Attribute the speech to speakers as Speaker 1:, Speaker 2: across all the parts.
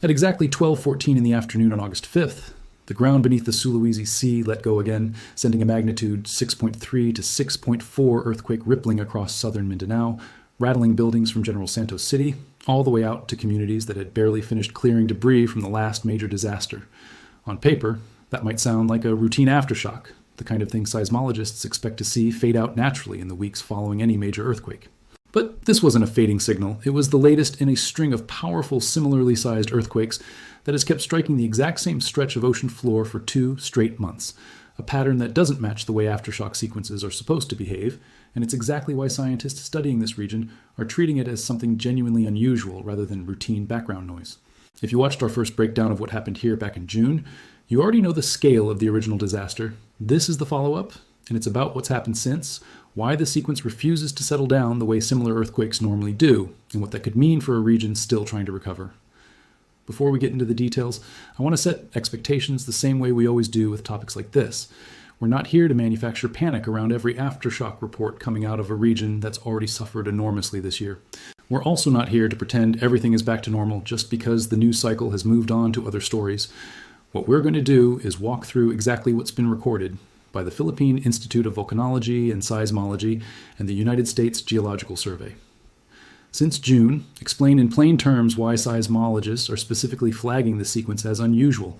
Speaker 1: At exactly 12:14 in the afternoon on August 5th, the ground beneath the Sulawesi Sea let go again, sending a magnitude 6.3 to 6.4 earthquake rippling across southern Mindanao, rattling buildings from General Santos City all the way out to communities that had barely finished clearing debris from the last major disaster. On paper, that might sound like a routine aftershock, the kind of thing seismologists expect to see fade out naturally in the weeks following any major earthquake. But this wasn't a fading signal. It was the latest in a string of powerful, similarly sized earthquakes that has kept striking the exact same stretch of ocean floor for 2 straight months, a pattern that doesn't match the way aftershock sequences are supposed to behave, and it's exactly why scientists studying this region are treating it as something genuinely unusual rather than routine background noise. If you watched our first breakdown of what happened here back in June, you already know the scale of the original disaster. This is the follow-up, and it's about what's happened since, why the sequence refuses to settle down the way similar earthquakes normally do, and what that could mean for a region still trying to recover. Before we get into the details, I want to set expectations the same way we always do with topics like this. We're not here to manufacture panic around every aftershock report coming out of a region that's already suffered enormously this year. We're also not here to pretend everything is back to normal just because the news cycle has moved on to other stories. What we're going to do is walk through exactly what's been recorded by the Philippine Institute of Volcanology and Seismology and the United States Geological Survey. Since June, explain in plain terms why seismologists are specifically flagging the sequence as unusual,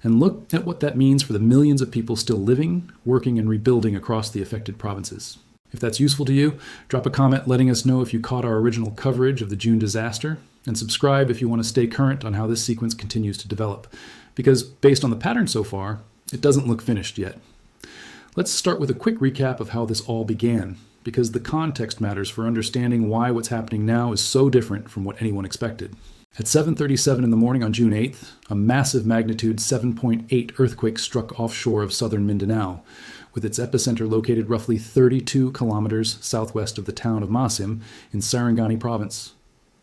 Speaker 1: and look at what that means for the millions of people still living, working, and rebuilding across the affected provinces. If that's useful to you, drop a comment letting us know if you caught our original coverage of the June disaster, and subscribe if you want to stay current on how this sequence continues to develop, because based on the pattern so far, it doesn't look finished yet. Let's start with a quick recap of how this all began, because the context matters for understanding why what's happening now is so different from what anyone expected. At 7:37 in the morning on June 8th, a massive magnitude 7.8 earthquake struck offshore of southern Mindanao, with its epicenter located roughly 32 kilometers southwest of the town of Masim in Sarangani province.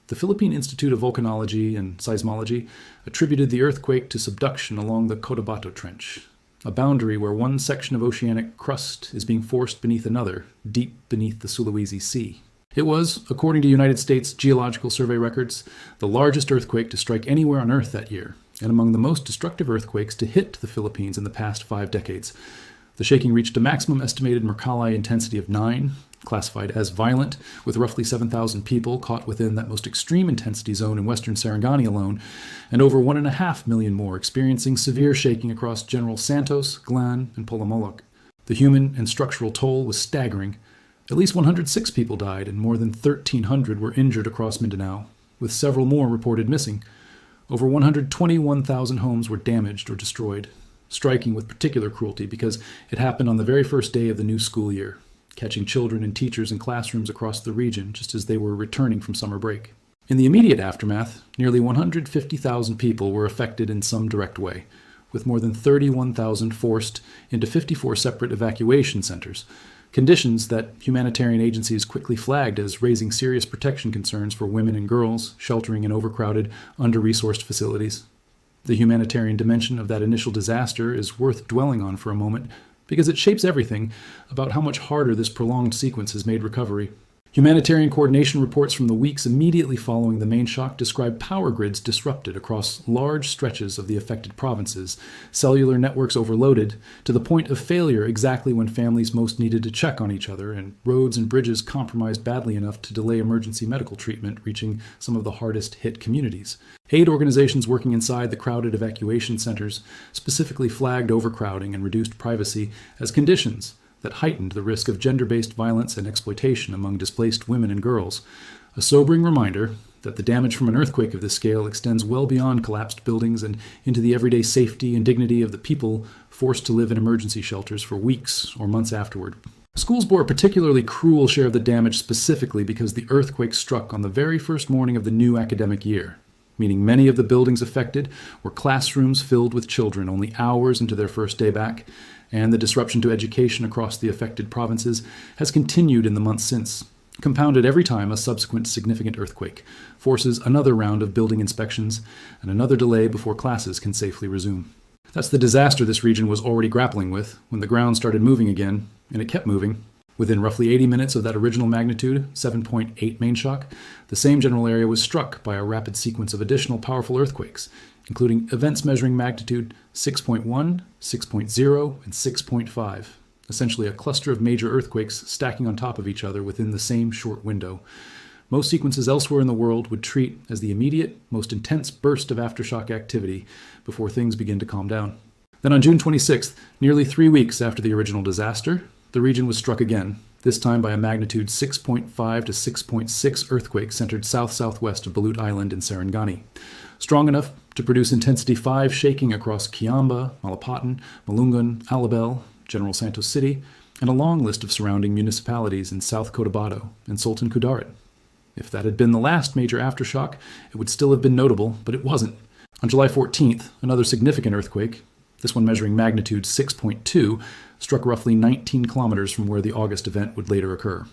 Speaker 1: The Philippine Institute of Volcanology and Seismology attributed the earthquake to subduction along the Cotabato Trench, a boundary where one section of oceanic crust is being forced beneath another, deep beneath the Sulawesi Sea. It was, according to United States Geological Survey records, the largest earthquake to strike anywhere on Earth that year, and among the most destructive earthquakes to hit the Philippines in the past 5 decades. The shaking reached a maximum estimated Mercalli intensity of 9, classified as violent, with roughly 7,000 people caught within that most extreme intensity zone in western Sarangani alone, and over 1.5 million more experiencing severe shaking across General Santos, Glan, and Polomolok. The human and structural toll was staggering. At least 106 people died and more than 1,300 were injured across Mindanao, with several more reported missing. Over 121,000 homes were damaged or destroyed, striking with particular cruelty because it happened on the very first day of the new school year, catching children and teachers in classrooms across the region just as they were returning from summer break. In the immediate aftermath, nearly 150,000 people were affected in some direct way, with more than 31,000 forced into 54 separate evacuation centers, conditions that humanitarian agencies quickly flagged as raising serious protection concerns for women and girls sheltering in overcrowded, under-resourced facilities. The humanitarian dimension of that initial disaster is worth dwelling on for a moment because it shapes everything about how much harder this prolonged sequence has made recovery. Humanitarian coordination reports from the weeks immediately following the mainshock describe power grids disrupted across large stretches of the affected provinces, cellular networks overloaded to the point of failure exactly when families most needed to check on each other, and roads and bridges compromised badly enough to delay emergency medical treatment reaching some of the hardest hit communities. Aid organizations working inside the crowded evacuation centers specifically flagged overcrowding and reduced privacy as conditions that heightened the risk of gender-based violence and exploitation among displaced women and girls, a sobering reminder that the damage from an earthquake of this scale extends well beyond collapsed buildings and into the everyday safety and dignity of the people forced to live in emergency shelters for weeks or months afterward. Schools bore a particularly cruel share of the damage specifically because the earthquake struck on the very first morning of the new academic year, meaning many of the buildings affected were classrooms filled with children only hours into their first day back, and the disruption to education across the affected provinces has continued in the months since, compounded every time a subsequent significant earthquake forces another round of building inspections and another delay before classes can safely resume. That's the disaster this region was already grappling with when the ground started moving again, and it kept moving. Within roughly 80 minutes of that original magnitude, 7.8 mainshock, the same general area was struck by a rapid sequence of additional powerful earthquakes, including events measuring magnitude 6.1, 6.0, and 6.5, essentially a cluster of major earthquakes stacking on top of each other within the same short window. Most sequences elsewhere in the world would treat as the immediate, most intense burst of aftershock activity before things begin to calm down. Then on June 26th, nearly 3 weeks after the original disaster, the region was struck again, this time by a magnitude 6.5 to 6.6 earthquake centered south-southwest of Balut Island in Sarangani, strong enough to produce intensity 5 shaking across Kiamba, Malapatan, Malungun, Alabel, General Santos City, and a long list of surrounding municipalities in South Cotabato and Sultan Kudarat. If that had been the last major aftershock, it would still have been notable, but it wasn't. On July 14th, another significant earthquake, this one measuring magnitude 6.2, struck roughly 19 kilometers from where the August event would later occur.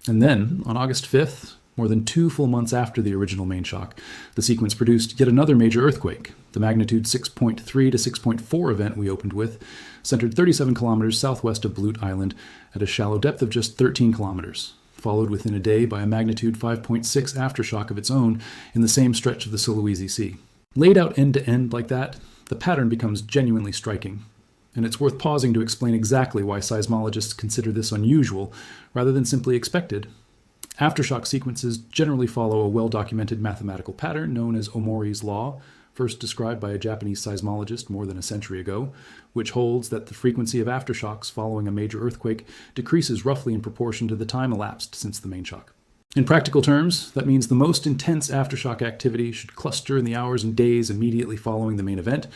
Speaker 1: And then, on August 5th, more than 2 full months after the original main shock, the sequence produced yet another major earthquake. The magnitude 6.3 to 6.4 event we opened with centered 37 kilometers southwest of Balut Island at a shallow depth of just 13 kilometers, followed within a day by a magnitude 5.6 aftershock of its own in the same stretch of the Sulawesi Sea. Laid out end to end like that, the pattern becomes genuinely striking. And it's worth pausing to explain exactly why seismologists consider this unusual rather than simply expected. Aftershock sequences generally follow a well-documented mathematical pattern known as Omori's law, first described by a Japanese seismologist more than a century ago, which holds that the frequency of aftershocks following a major earthquake decreases roughly in proportion to the time elapsed since the main shock. In practical terms, that means the most intense aftershock activity should cluster in the hours and days immediately following the main event,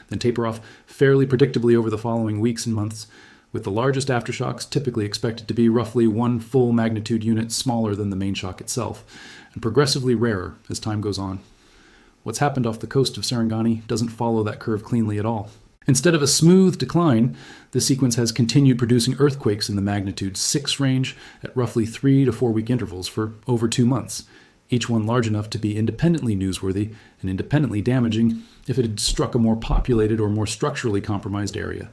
Speaker 1: then taper off fairly predictably over the following weeks and months, with the largest aftershocks typically expected to be roughly 1 full magnitude unit smaller than the main shock itself, and progressively rarer as time goes on. What's happened off the coast of Sarangani doesn't follow that curve cleanly at all. Instead of a smooth decline, the sequence has continued producing earthquakes in the magnitude 6 range at roughly 3 to 4 week intervals for over 2 months, each one large enough to be independently newsworthy and independently damaging if it had struck a more populated or more structurally compromised area.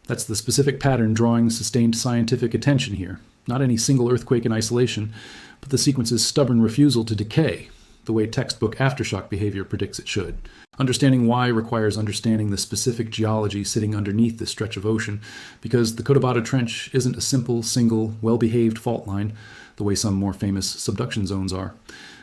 Speaker 1: That's the specific pattern drawing sustained scientific attention here, not any single earthquake in isolation, but the sequence's stubborn refusal to decay, the way textbook aftershock behavior predicts it should. Understanding why requires understanding the specific geology sitting underneath this stretch of ocean, because the Cotabato Trench isn't a simple, single, well-behaved fault line, the way some more famous subduction zones are.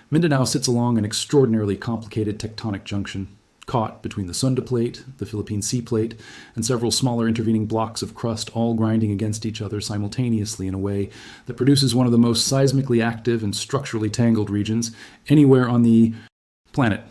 Speaker 1: Mindanao sits along an extraordinarily complicated tectonic junction, caught between the Sunda Plate, the Philippine Sea Plate, and several smaller intervening blocks of crust all grinding against each other simultaneously in a way that produces one of the most seismically active and structurally tangled regions anywhere on the planet.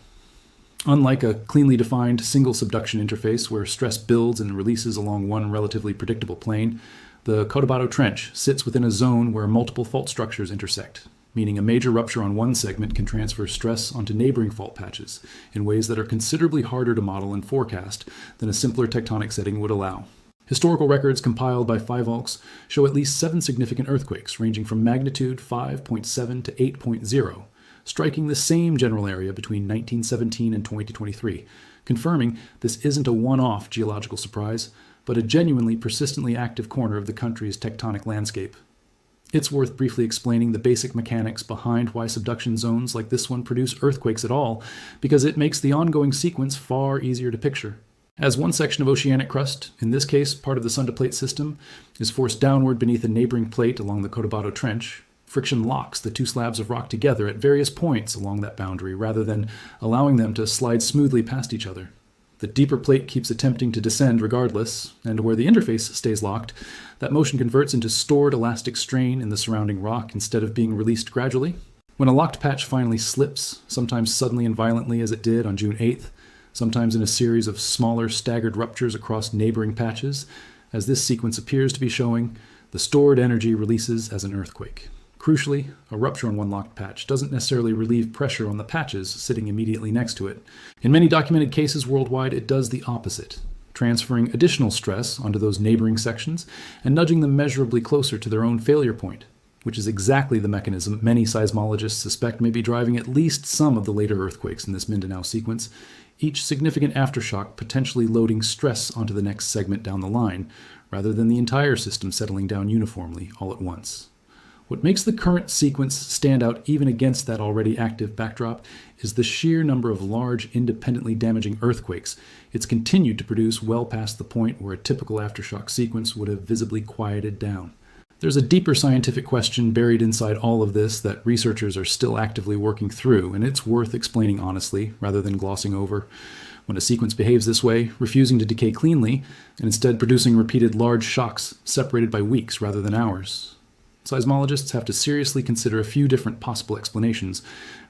Speaker 1: Unlike a cleanly defined single subduction interface where stress builds and releases along one relatively predictable plane, the Cotabato Trench sits within a zone where multiple fault structures intersect, meaning a major rupture on one segment can transfer stress onto neighboring fault patches in ways that are considerably harder to model and forecast than a simpler tectonic setting would allow. Historical records compiled by FIVOLCS show at least 7 significant earthquakes ranging from magnitude 5.7 to 8.0, striking the same general area between 1917 and 2023, confirming this isn't a one-off geological surprise, but a genuinely persistently active corner of the country's tectonic landscape. It's worth briefly explaining the basic mechanics behind why subduction zones like this one produce earthquakes at all, because it makes the ongoing sequence far easier to picture. As one section of oceanic crust, in this case part of the Sunda Plate system, is forced downward beneath a neighboring plate along the Cotabato Trench, friction locks the 2 slabs of rock together at various points along that boundary rather than allowing them to slide smoothly past each other. The deeper plate keeps attempting to descend regardless, and where the interface stays locked, that motion converts into stored elastic strain in the surrounding rock instead of being released gradually. When a locked patch finally slips, sometimes suddenly and violently as it did on June 8th, sometimes in a series of smaller staggered ruptures across neighboring patches, as this sequence appears to be showing, the stored energy releases as an earthquake. Crucially, a rupture on one locked patch doesn't necessarily relieve pressure on the patches sitting immediately next to it. In many documented cases worldwide, it does the opposite, transferring additional stress onto those neighboring sections and nudging them measurably closer to their own failure point, which is exactly the mechanism many seismologists suspect may be driving at least some of the later earthquakes in this Mindanao sequence, each significant aftershock potentially loading stress onto the next segment down the line, rather than the entire system settling down uniformly all at once. What makes the current sequence stand out even against that already active backdrop is the sheer number of large, independently damaging earthquakes it's continued to produce well past the point where a typical aftershock sequence would have visibly quieted down. There's a deeper scientific question buried inside all of this that researchers are still actively working through, and it's worth explaining honestly rather than glossing over. When a sequence behaves this way, refusing to decay cleanly, and instead producing repeated large shocks separated by weeks rather than hours, seismologists have to seriously consider a few different possible explanations.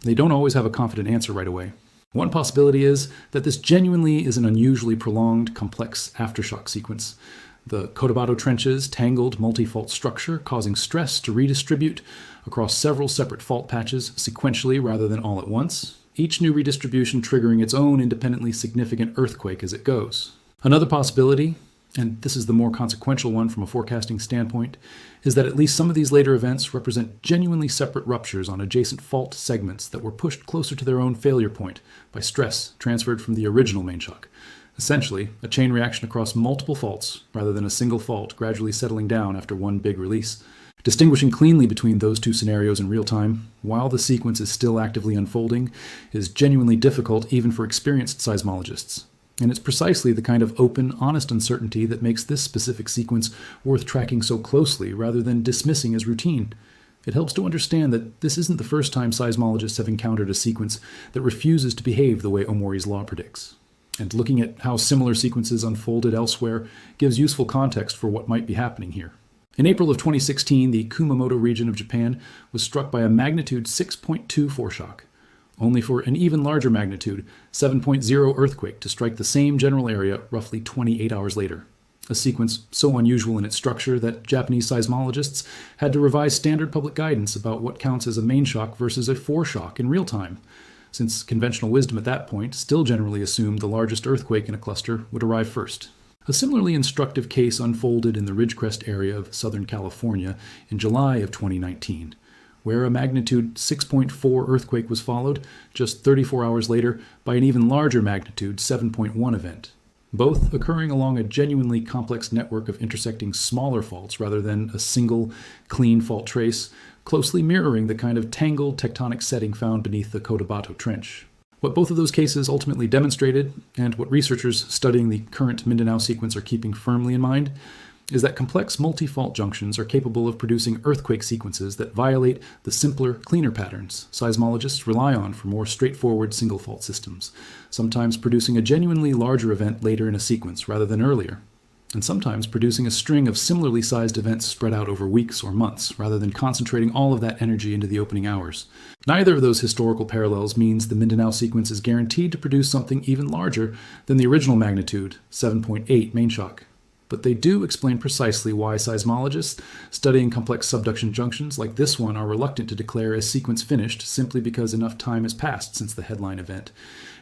Speaker 1: They don't always have a confident answer right away. One possibility is that this genuinely is an unusually prolonged, complex aftershock sequence. The Cotabato Trench's tangled multi-fault structure causing stress to redistribute across several separate fault patches sequentially rather than all at once, each new redistribution triggering its own independently significant earthquake as it goes. Another possibility, and this is the more consequential one from a forecasting standpoint, is that at least some of these later events represent genuinely separate ruptures on adjacent fault segments that were pushed closer to their own failure point by stress transferred from the original mainshock. Essentially, a chain reaction across multiple faults rather than a single fault gradually settling down after one big release. Distinguishing cleanly between those two scenarios in real time, while the sequence is still actively unfolding, is genuinely difficult even for experienced seismologists. And it's precisely the kind of open, honest uncertainty that makes this specific sequence worth tracking so closely rather than dismissing as routine. It helps to understand that this isn't the first time seismologists have encountered a sequence that refuses to behave the way Omori's law predicts. And looking at how similar sequences unfolded elsewhere gives useful context for what might be happening here. In April of 2016, the Kumamoto region of Japan was struck by a magnitude 6.2 foreshock, only for an even larger magnitude, 7.0 earthquake to strike the same general area roughly 28 hours later. A sequence so unusual in its structure that Japanese seismologists had to revise standard public guidance about what counts as a mainshock versus a foreshock in real time, since conventional wisdom at that point still generally assumed the largest earthquake in a cluster would arrive first. A similarly instructive case unfolded in the Ridgecrest area of Southern California in July of 2019, where a magnitude 6.4 earthquake was followed, just 34 hours later, by an even larger magnitude 7.1 event, both occurring along a genuinely complex network of intersecting smaller faults rather than a single, clean fault trace, closely mirroring the kind of tangled tectonic setting found beneath the Cotabato Trench. What both of those cases ultimately demonstrated, and what researchers studying the current Mindanao sequence are keeping firmly in mind, is that complex multi-fault junctions are capable of producing earthquake sequences that violate the simpler, cleaner patterns seismologists rely on for more straightforward single-fault systems, sometimes producing a genuinely larger event later in a sequence rather than earlier, and sometimes producing a string of similarly sized events spread out over weeks or months, rather than concentrating all of that energy into the opening hours. Neither of those historical parallels means the Mindanao sequence is guaranteed to produce something even larger than the original magnitude, 7.8 mainshock. But they do explain precisely why seismologists studying complex subduction junctions like this one are reluctant to declare a sequence finished simply because enough time has passed since the headline event,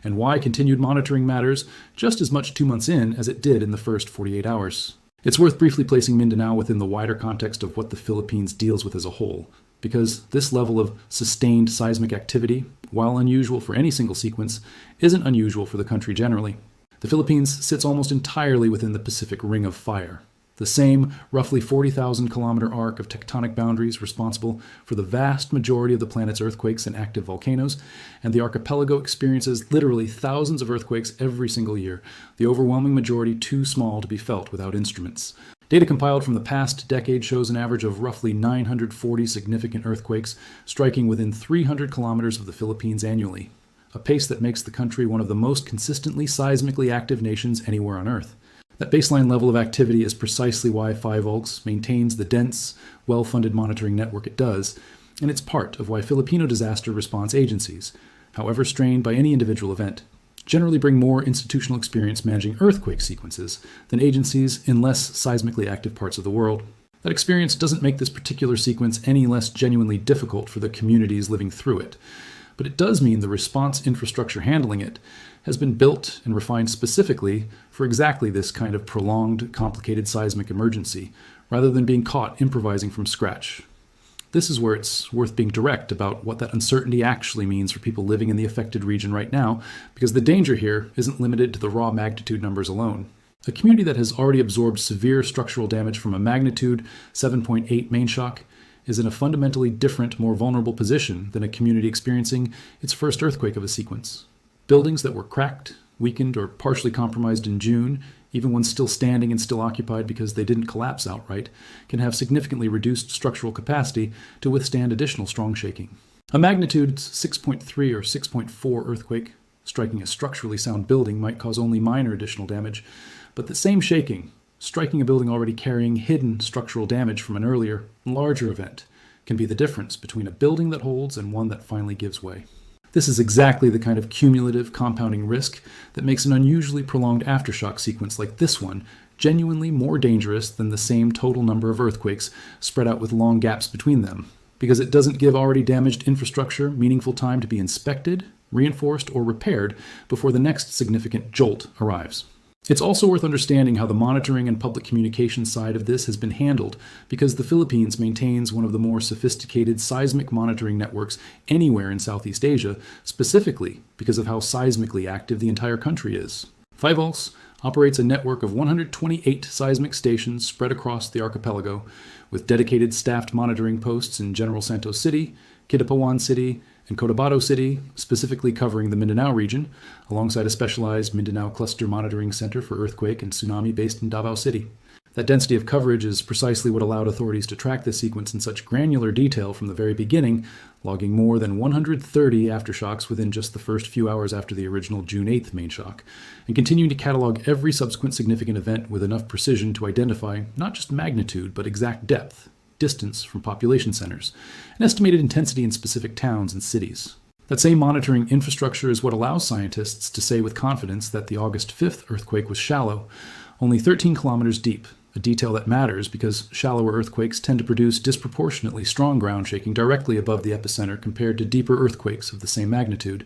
Speaker 1: and why continued monitoring matters just as much 2 months in as it did in the first 48 hours. It's worth briefly placing Mindanao within the wider context of what the Philippines deals with as a whole, because this level of sustained seismic activity, while unusual for any single sequence, isn't unusual for the country generally. The Philippines sits almost entirely within the Pacific Ring of Fire, the same roughly 40,000 kilometer arc of tectonic boundaries responsible for the vast majority of the planet's earthquakes and active volcanoes, and the archipelago experiences literally thousands of earthquakes every single year, the overwhelming majority too small to be felt without instruments. Data compiled from the past decade shows an average of roughly 940 significant earthquakes striking within 300 kilometers of the Philippines annually, a pace that makes the country one of the most consistently seismically active nations anywhere on Earth. That baseline level of activity is precisely why FIVOLCS maintains the dense, well-funded monitoring network it does, and it's part of why Filipino disaster response agencies, however strained by any individual event, generally bring more institutional experience managing earthquake sequences than agencies in less seismically active parts of the world. That experience doesn't make this particular sequence any less genuinely difficult for the communities living through it, but it does mean the response infrastructure handling it has been built and refined specifically for exactly this kind of prolonged, complicated seismic emergency, rather than being caught improvising from scratch. This is where it's worth being direct about what that uncertainty actually means for people living in the affected region right now, because the danger here isn't limited to the raw magnitude numbers alone. A community that has already absorbed severe structural damage from a magnitude 7.8 main shock is in a fundamentally different, more vulnerable position than a community experiencing its first earthquake of a sequence. Buildings that were cracked, weakened, or partially compromised in June, even when still standing and still occupied because they didn't collapse outright, can have significantly reduced structural capacity to withstand additional strong shaking. A magnitude 6.3 or 6.4 earthquake striking a structurally sound building might cause only minor additional damage, but the same shaking, striking a building already carrying hidden structural damage from an earlier, larger event, can be the difference between a building that holds and one that finally gives way. This is exactly the kind of cumulative compounding risk that makes an unusually prolonged aftershock sequence like this one genuinely more dangerous than the same total number of earthquakes spread out with long gaps between them, because it doesn't give already damaged infrastructure meaningful time to be inspected, reinforced, or repaired before the next significant jolt arrives. It's also worth understanding how the monitoring and public communication side of this has been handled, because the Philippines maintains one of the more sophisticated seismic monitoring networks anywhere in Southeast Asia, specifically because of how seismically active the entire country is. Fivolx operates a network of 128 seismic stations spread across the archipelago, with dedicated staffed monitoring posts in General Santos City, Kidapawan City, and Cotabato City, specifically covering the Mindanao region, alongside a specialized Mindanao Cluster Monitoring Center for earthquake and tsunami based in Davao City. That density of coverage is precisely what allowed authorities to track this sequence in such granular detail from the very beginning, logging more than 130 aftershocks within just the first few hours after the original June 8th main shock, and continuing to catalog every subsequent significant event with enough precision to identify not just magnitude, but exact depth, distance from population centers, and estimated intensity in specific towns and cities. That same monitoring infrastructure is what allows scientists to say with confidence that the August 5th earthquake was shallow, only 13 kilometers deep, a detail that matters because shallower earthquakes tend to produce disproportionately strong ground shaking directly above the epicenter compared to deeper earthquakes of the same magnitude,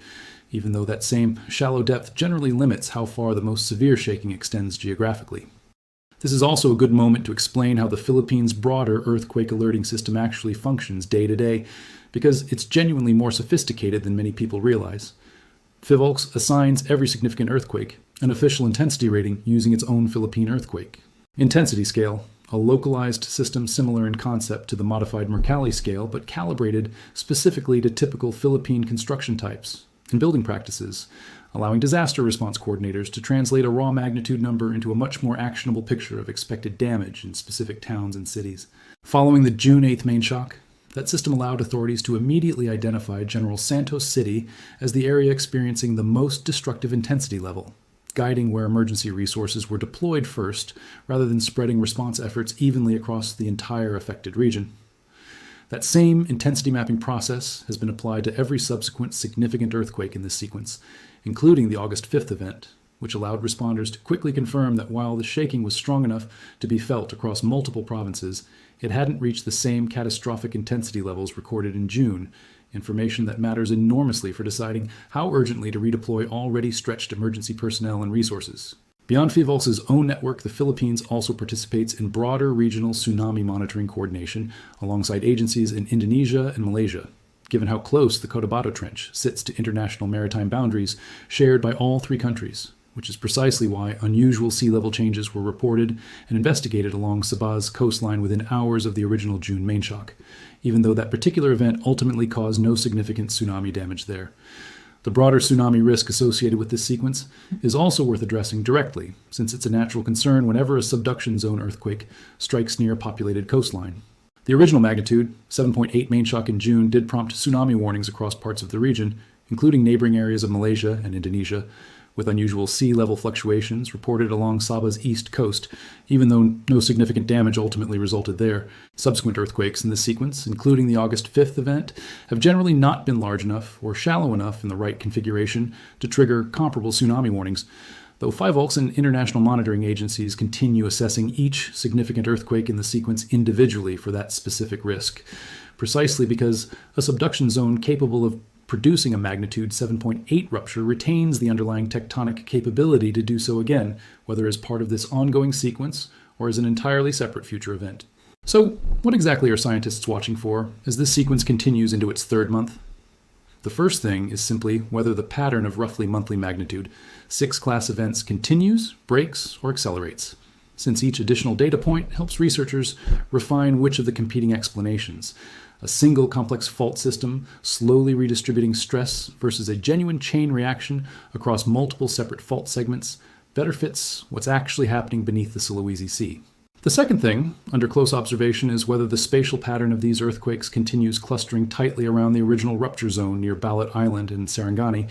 Speaker 1: even though that same shallow depth generally limits how far the most severe shaking extends geographically. This is also a good moment to explain how the Philippines' broader earthquake alerting system actually functions day to day, because it's genuinely more sophisticated than many people realize. Fivolx assigns every significant earthquake an official intensity rating using its own Philippine earthquake. Intensity scale, a localized system similar in concept to the modified Mercalli scale, but calibrated specifically to typical Philippine construction types and building practices, allowing disaster response coordinators to translate a raw magnitude number into a much more actionable picture of expected damage in specific towns and cities. Following the June 8th main shock, that system allowed authorities to immediately identify General Santos City as the area experiencing the most destructive intensity level, guiding where emergency resources were deployed first, rather than spreading response efforts evenly across the entire affected region. That same intensity mapping process has been applied to every subsequent significant earthquake in this sequence, including the August 5th event, which allowed responders to quickly confirm that while the shaking was strong enough to be felt across multiple provinces, it hadn't reached the same catastrophic intensity levels recorded in June, information that matters enormously for deciding how urgently to redeploy already stretched emergency personnel and resources. Beyond Fivolx's own network, the Philippines also participates in broader regional tsunami monitoring coordination alongside agencies in Indonesia and Malaysia, given how close the Cotabato Trench sits to international maritime boundaries shared by all three countries, which is precisely why unusual sea level changes were reported and investigated along Sabah's coastline within hours of the original June main shock, even though that particular event ultimately caused no significant tsunami damage there. The broader tsunami risk associated with this sequence is also worth addressing directly, since it's a natural concern whenever a subduction zone earthquake strikes near a populated coastline. The original magnitude, 7.8 main shock in June, did prompt tsunami warnings across parts of the region, including neighboring areas of Malaysia and Indonesia, with unusual sea level fluctuations reported along Sabah's east coast, even though no significant damage ultimately resulted there. Subsequent earthquakes in this sequence, including the August 5th event, have generally not been large enough or shallow enough in the right configuration to trigger comparable tsunami warnings, though Fivolx and international monitoring agencies continue assessing each significant earthquake in the sequence individually for that specific risk, precisely because a subduction zone capable of producing a magnitude 7.8 rupture retains the underlying tectonic capability to do so again, whether as part of this ongoing sequence or as an entirely separate future event. So, what exactly are scientists watching for as this sequence continues into its third month? The first thing is simply whether the pattern of roughly monthly magnitude, 6-class events, continues, breaks, or accelerates, since each additional data point helps researchers refine which of the competing explanations, a single complex fault system slowly redistributing stress versus a genuine chain reaction across multiple separate fault segments, better fits what's actually happening beneath the Sulawesi Sea. The second thing, under close observation, is whether the spatial pattern of these earthquakes continues clustering tightly around the original rupture zone near Ballot Island in Sarangani,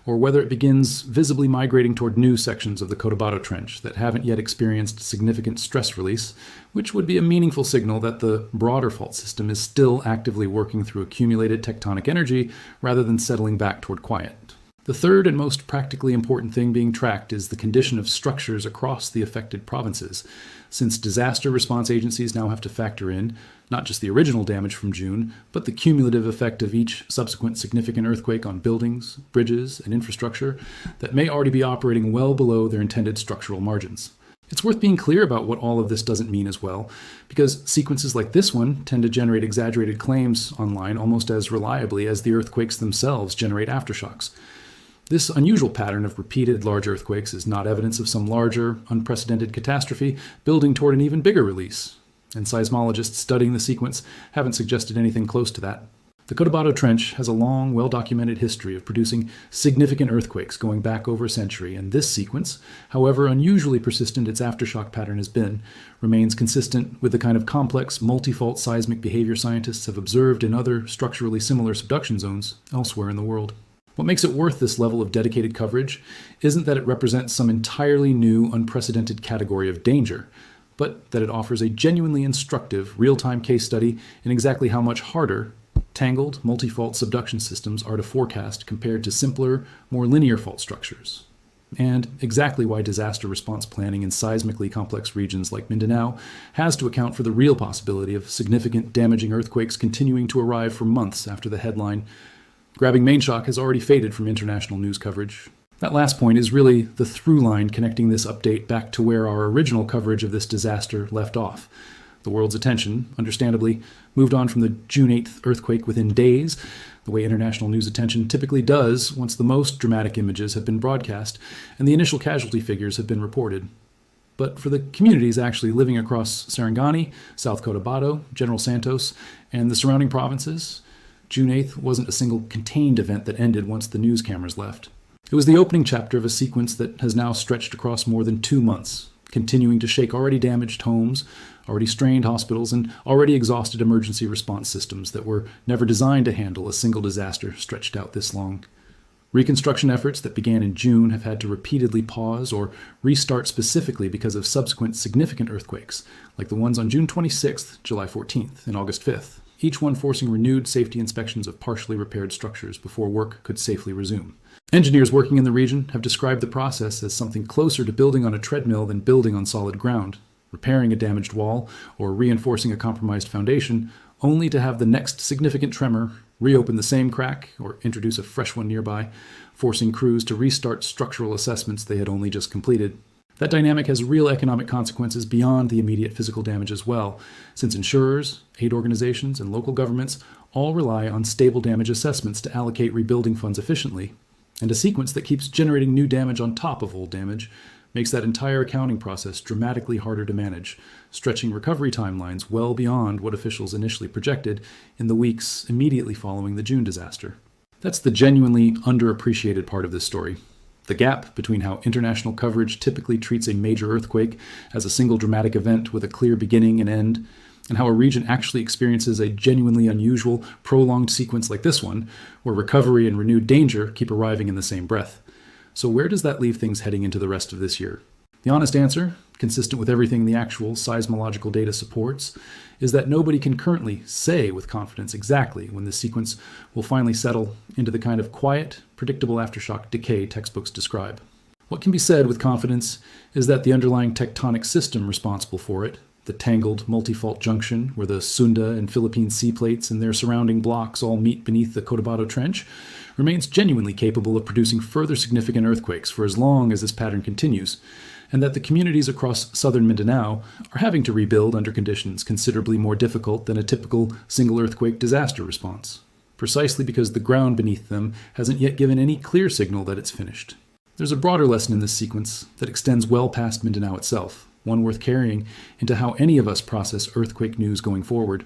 Speaker 1: or whether it begins visibly migrating toward new sections of the Cotabato Trench that haven't yet experienced significant stress release, which would be a meaningful signal that the broader fault system is still actively working through accumulated tectonic energy rather than settling back toward quiet. The third and most practically important thing being tracked is the condition of structures across the affected provinces, since disaster response agencies now have to factor in not just the original damage from June, but the cumulative effect of each subsequent significant earthquake on buildings, bridges, and infrastructure that may already be operating well below their intended structural margins. It's worth being clear about what all of this doesn't mean as well, because sequences like this one tend to generate exaggerated claims online almost as reliably as the earthquakes themselves generate aftershocks. This unusual pattern of repeated large earthquakes is not evidence of some larger, unprecedented catastrophe building toward an even bigger release, and seismologists studying the sequence haven't suggested anything close to that. The Cotabato Trench has a long, well-documented history of producing significant earthquakes going back over a century, and this sequence, however unusually persistent its aftershock pattern has been, remains consistent with the kind of complex, multi-fault seismic behavior scientists have observed in other structurally similar subduction zones elsewhere in the world. What makes it worth this level of dedicated coverage isn't that it represents some entirely new, unprecedented category of danger, but that it offers a genuinely instructive, real-time case study in exactly how much harder tangled, multi-fault subduction systems are to forecast compared to simpler, more linear fault structures, and exactly why disaster response planning in seismically complex regions like Mindanao has to account for the real possibility of significant damaging earthquakes continuing to arrive for months after the headline "Grabbing mainshock" has already faded from international news coverage. That last point is really the through line connecting this update back to where our original coverage of this disaster left off. The world's attention, understandably, moved on from the June 8th earthquake within days, the way international news attention typically does once the most dramatic images have been broadcast and the initial casualty figures have been reported. But for the communities actually living across Sarangani, South Cotabato, General Santos, and the surrounding provinces, June 8th wasn't a single contained event that ended once the news cameras left. It was the opening chapter of a sequence that has now stretched across more than 2 months, continuing to shake already damaged homes, already strained hospitals, and already exhausted emergency response systems that were never designed to handle a single disaster stretched out this long. Reconstruction efforts that began in June have had to repeatedly pause or restart specifically because of subsequent significant earthquakes, like the ones on June 26th, July 14th, and August 5th, each one forcing renewed safety inspections of partially repaired structures before work could safely resume. Engineers working in the region have described the process as something closer to building on a treadmill than building on solid ground, repairing a damaged wall or reinforcing a compromised foundation, only to have the next significant tremor reopen the same crack or introduce a fresh one nearby, forcing crews to restart structural assessments they had only just completed. That dynamic has real economic consequences beyond the immediate physical damage as well, since insurers, aid organizations, and local governments all rely on stable damage assessments to allocate rebuilding funds efficiently, and a sequence that keeps generating new damage on top of old damage makes that entire accounting process dramatically harder to manage, stretching recovery timelines well beyond what officials initially projected in the weeks immediately following the June disaster. That's the genuinely underappreciated part of this story. The gap between how international coverage typically treats a major earthquake as a single dramatic event with a clear beginning and end, and how a region actually experiences a genuinely unusual, prolonged sequence like this one, where recovery and renewed danger keep arriving in the same breath. So where does that leave things heading into the rest of this year? The honest answer, consistent with everything the actual seismological data supports, is that nobody can currently say with confidence exactly when the sequence will finally settle into the kind of quiet, predictable aftershock decay textbooks describe. What can be said with confidence is that the underlying tectonic system responsible for it, the tangled multi-fault junction where the Sunda and Philippine sea plates and their surrounding blocks all meet beneath the Cotabato Trench, remains genuinely capable of producing further significant earthquakes for as long as this pattern continues, and that the communities across southern Mindanao are having to rebuild under conditions considerably more difficult than a typical single earthquake disaster response, precisely because the ground beneath them hasn't yet given any clear signal that it's finished. There's a broader lesson in this sequence that extends well past Mindanao itself, one worth carrying into how any of us process earthquake news going forward.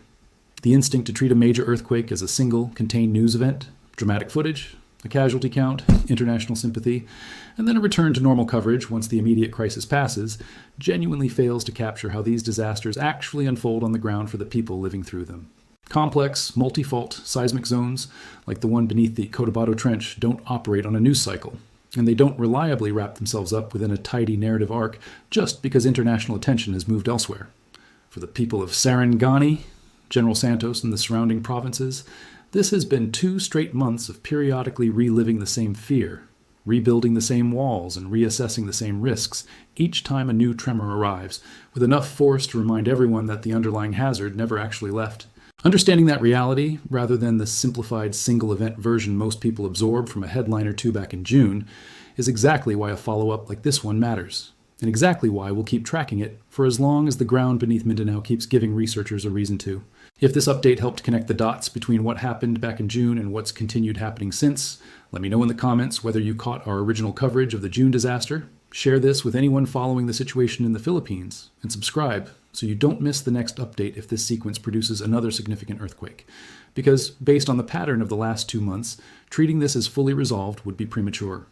Speaker 1: The instinct to treat a major earthquake as a single, contained news event, dramatic footage, a casualty count, international sympathy, and then a return to normal coverage once the immediate crisis passes, genuinely fails to capture how these disasters actually unfold on the ground for the people living through them. Complex, multi-fault seismic zones, like the one beneath the Cotabato Trench, don't operate on a news cycle, and they don't reliably wrap themselves up within a tidy narrative arc just because international attention has moved elsewhere. For the people of Sarangani, General Santos, and the surrounding provinces, this has been 2 straight months of periodically reliving the same fear, rebuilding the same walls, and reassessing the same risks each time a new tremor arrives, with enough force to remind everyone that the underlying hazard never actually left. Understanding that reality, rather than the simplified single-event version most people absorb from a headline or two back in June, is exactly why a follow-up like this one matters, and exactly why we'll keep tracking it for as long as the ground beneath Mindanao keeps giving researchers a reason to. If this update helped connect the dots between what happened back in June and what's continued happening since, let me know in the comments whether you caught our original coverage of the June disaster, share this with anyone following the situation in the Philippines, and subscribe so you don't miss the next update if this sequence produces another significant earthquake. Because, based on the pattern of the last 2 months, treating this as fully resolved would be premature.